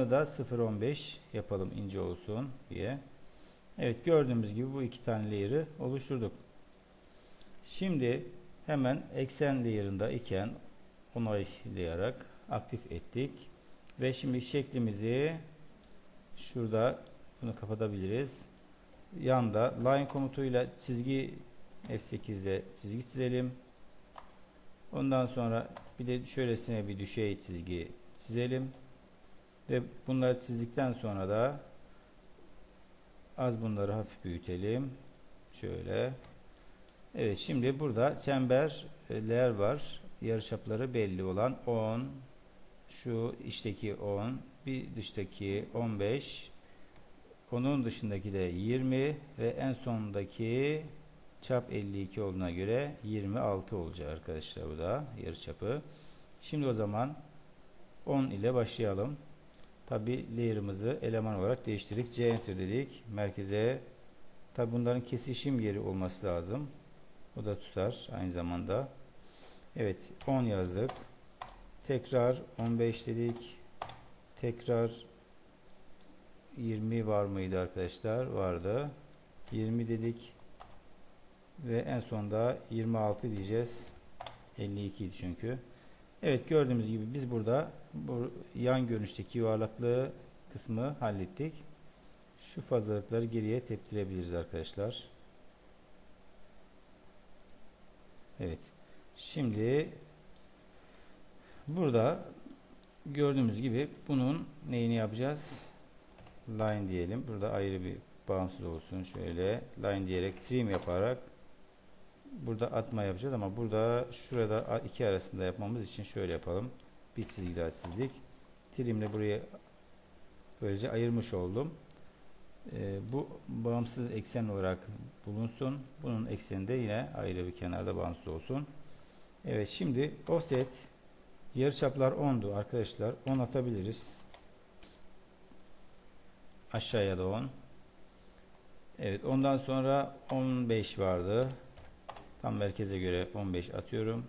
da 0.15 yapalım ince olsun diye. Evet, gördüğümüz gibi bu iki tane layer'ı oluşturduk. Şimdi hemen eksen layer'ında iken onaylayarak aktif ettik. Ve şimdi şeklimizi şurada bunu kapatabiliriz. Yanda line komutuyla çizgi F8'de çizgi çizelim. Ondan sonra bir de şöylesine bir düşey çizgi çizelim. Ve bunları çizdikten sonra da az bunları hafif büyütelim. Şöyle. Evet, şimdi burada çemberler var. Yarıçapları belli olan 10, şu içteki 10, bir dıştaki 15, onun dışındaki de 20 ve en sondaki çap 52 olduğuna göre 26 olacak arkadaşlar, bu da yarıçapı. Şimdi o zaman 10 ile başlayalım. Tabi layer'ımızı eleman olarak değiştirdik. C enter dedik. Merkeze. Tabi bunların kesişim yeri olması lazım. O da tutar aynı zamanda. Evet, 10 yazdık. Tekrar 15 dedik. Tekrar 20 var mıydı arkadaşlar? Vardı. 20 dedik. Ve en sonda 26 diyeceğiz. 52 idi çünkü. Evet, gördüğümüz gibi biz burada bu yan görünüşteki yuvarlaklığı kısmı hallettik. Şu fazlalıkları geriye teptirebiliriz arkadaşlar. Evet. Şimdi burada gördüğümüz gibi bunun neyini yapacağız? Line diyelim. Burada ayrı bir bağımsız olsun. Şöyle line diyerek trim yaparak burada atma yapacağız ama burada şurada iki arasında yapmamız için şöyle yapalım. Bir çizgi daha çizdik. Trimle buraya böylece ayırmış oldum. Bu bağımsız eksen olarak bulunsun. Bunun ekseni de yine ayrı bir kenarda bağımsız olsun. Evet, şimdi offset yarıçaplar 10'du arkadaşlar. 10 atabiliriz. Aşağıya da 10. Evet, ondan sonra 15 vardı. Tam merkeze göre 15 atıyorum.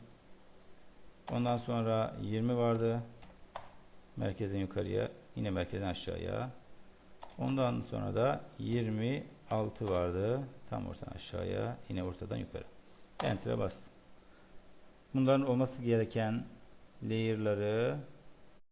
Ondan sonra 20 vardı. Merkezden yukarıya, yine merkezden aşağıya. Ondan sonra da 26 vardı. Tam ortadan aşağıya, yine ortadan yukarı. Enter'a bastım. Bunların olması gereken layer'ları